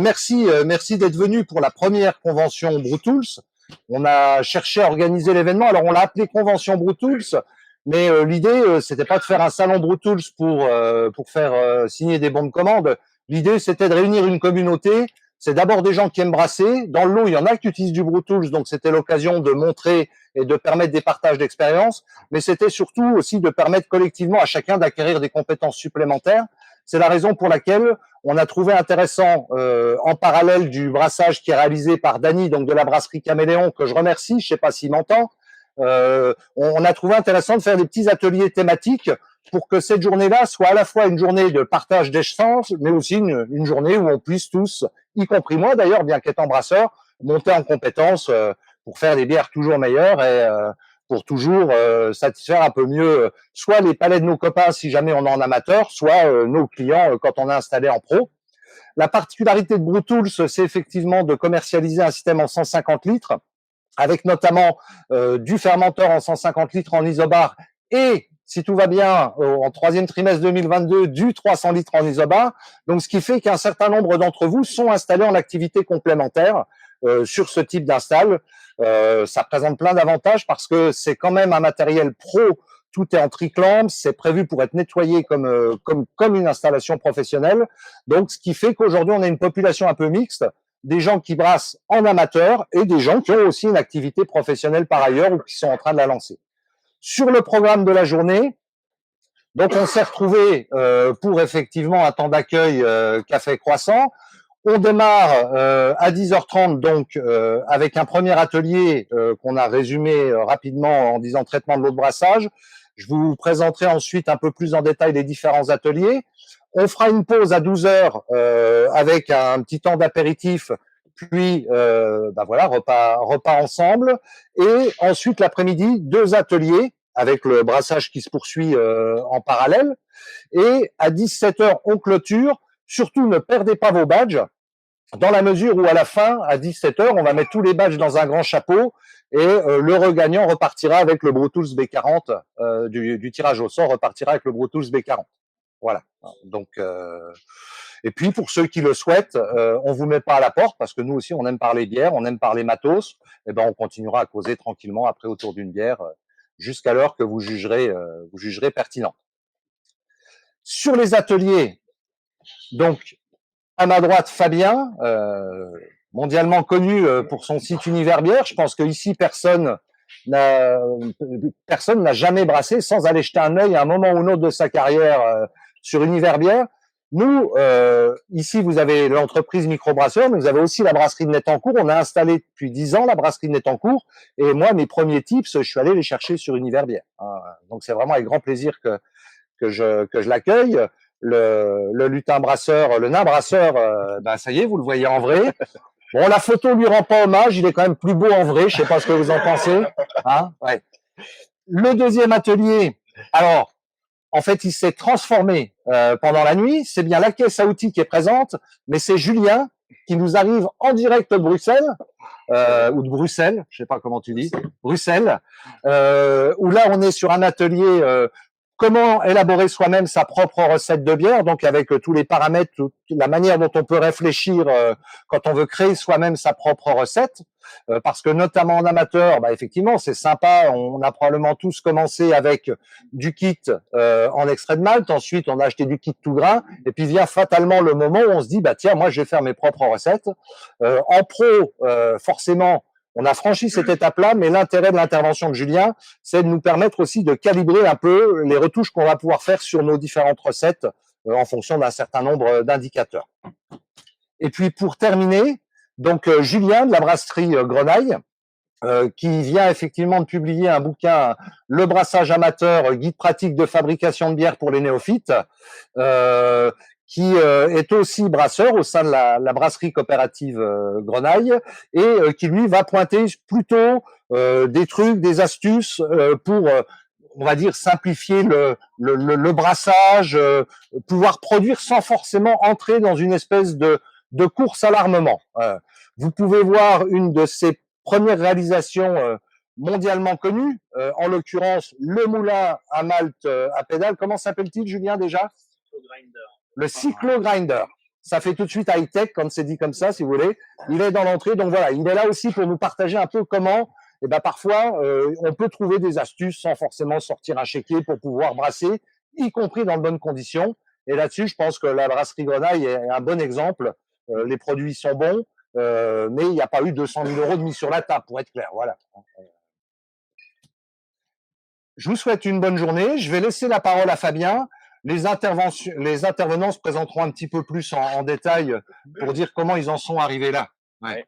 Merci d'être venu pour la première convention BrewTools. On a cherché à organiser l'événement. Alors, on l'a appelé convention BrewTools, mais l'idée, c'était pas de faire un salon BrewTools pour faire signer des bons de commande. L'idée, c'était de réunir une communauté. C'est d'abord des gens qui aiment brasser. Dans le lot, il y en a qui utilisent du BrewTools, donc c'était l'occasion de montrer et de permettre des partages d'expériences. Mais c'était surtout aussi de permettre collectivement à chacun d'acquérir des compétences supplémentaires. C'est la raison pour laquelle on a trouvé intéressant, en parallèle du brassage qui est réalisé par Dany, donc de la brasserie Caméléon, que je remercie, je sais pas s'il m'entend, on a trouvé intéressant de faire des petits ateliers thématiques pour que cette journée-là soit à la fois une journée de partage d'échanges, mais aussi une journée où on puisse tous, y compris moi d'ailleurs, bien qu'étant brasseur, monter en compétences pour faire des bières toujours meilleures et pour toujours satisfaire un peu mieux soit les palais de nos copains si jamais on est en amateur, soit nos clients quand on est installé en pro. La particularité de BrewTools, c'est effectivement de commercialiser un système en 150 litres, avec notamment du fermenteur en 150 litres en isobar et, si tout va bien, en troisième trimestre 2022, du 300 litres en isobar. Donc, ce qui fait qu'un certain nombre d'entre vous sont installés en activité complémentaire sur ce type d'install. Ça présente plein d'avantages parce que c'est quand même un matériel pro. Tout est en triclambe, c'est prévu pour être nettoyé comme une installation professionnelle. Donc, ce qui fait qu'aujourd'hui, on a une population un peu mixte, des gens qui brassent en amateur et des gens qui ont aussi une activité professionnelle par ailleurs ou qui sont en train de la lancer. Sur le programme de la journée, donc on s'est retrouvé pour effectivement un temps d'accueil café croissant. On démarre à 10h30 donc avec un premier atelier qu'on a résumé rapidement en disant traitement de l'eau de brassage. Je vous présenterai ensuite un peu plus en détail les différents ateliers. On fera une pause à 12h avec un petit temps d'apéritif, puis voilà, repas ensemble. Et ensuite, l'après-midi, 2 ateliers avec le brassage qui se poursuit en parallèle. Et à 17h, on clôture. Surtout, ne perdez pas vos badges, dans la mesure où à la fin, à 17h, on va mettre tous les badges dans un grand chapeau et le regagnant repartira avec le BrewTools B40 du tirage au sort, repartira avec le BrewTools B40. Voilà. Donc, et puis pour ceux qui le souhaitent, on vous met pas à la porte parce que nous aussi on aime parler bière, on aime parler matos. Et ben on continuera à causer tranquillement après autour d'une bière jusqu'à l'heure que vous jugerez pertinent. Sur les ateliers, donc à ma droite Fabien, mondialement connu pour son site Univers Bière. Je pense que ici personne n'a jamais brassé sans aller jeter un œil à un moment ou un autre de sa carrière sur Univers Bière. Nous, ici, vous avez l'entreprise Microbrasseur, mais vous avez aussi la brasserie de Nettencourt. On a installé depuis 10 ans la brasserie de Nettencourt. Et moi, mes premiers tips, je suis allé les chercher sur Univers Bière. Donc, c'est vraiment avec grand plaisir que je l'accueille. Le lutin brasseur, le nain brasseur, ben ça y est, vous le voyez en vrai. Bon, la photo lui rend pas hommage, il est quand même plus beau en vrai. Je sais pas ce que vous en pensez. Hein, ouais. Le deuxième atelier, alors, en fait, il s'est transformé pendant la nuit. C'est bien la caisse à outils qui est présente, mais c'est Julien qui nous arrive en direct de Bruxelles, ou de Bruxelles, je sais pas comment tu dis, Bruxelles, où là, on est sur un atelier comment élaborer soi-même sa propre recette de bière, donc avec tous les paramètres, toute la manière dont on peut réfléchir quand on veut créer soi-même sa propre recette, parce que notamment en amateur, bah, effectivement, c'est sympa, on a probablement tous commencé avec du kit en extrait de malt, ensuite on a acheté du kit tout grain, et puis vient fatalement le moment où on se dit, bah tiens, moi je vais faire mes propres recettes. En pro, forcément, on a franchi cette étape-là, mais l'intérêt de l'intervention de Julien, c'est de nous permettre aussi de calibrer un peu les retouches qu'on va pouvoir faire sur nos différentes recettes en fonction d'un certain nombre d'indicateurs. Et puis pour terminer, donc Julien de la brasserie Grenaille, qui vient effectivement de publier un bouquin, Le brassage amateur, guide pratique de fabrication de bière pour les néophytes, qui est aussi brasseur au sein de la brasserie coopérative Grenaille et qui lui va pointer plutôt des trucs, des astuces pour on va dire simplifier le brassage, pouvoir produire sans forcément entrer dans une espèce de course à l'armement. Vous pouvez voir une de ces premières réalisations mondialement connues, en l'occurrence le moulin à malt à pédale. Comment s'appelle-t-il, Julien, déjà? Le cyclo-grinder. Ça fait tout de suite high-tech quand c'est dit comme ça, si vous voulez. Il est dans l'entrée, donc voilà, il est là aussi pour nous partager un peu comment, eh ben, parfois, on peut trouver des astuces sans forcément sortir un chéquier pour pouvoir brasser, y compris dans de bonnes conditions. Et là-dessus, je pense que la brasserie Grenaille est un bon exemple. Les produits sont bons, mais il n'y a pas eu 200 000 € de mis sur la table, pour être clair. Voilà. Je vous souhaite une bonne journée. Je vais laisser la parole à Fabien. Les intervenants se présenteront un petit peu plus en détail pour dire comment ils en sont arrivés là. Ouais.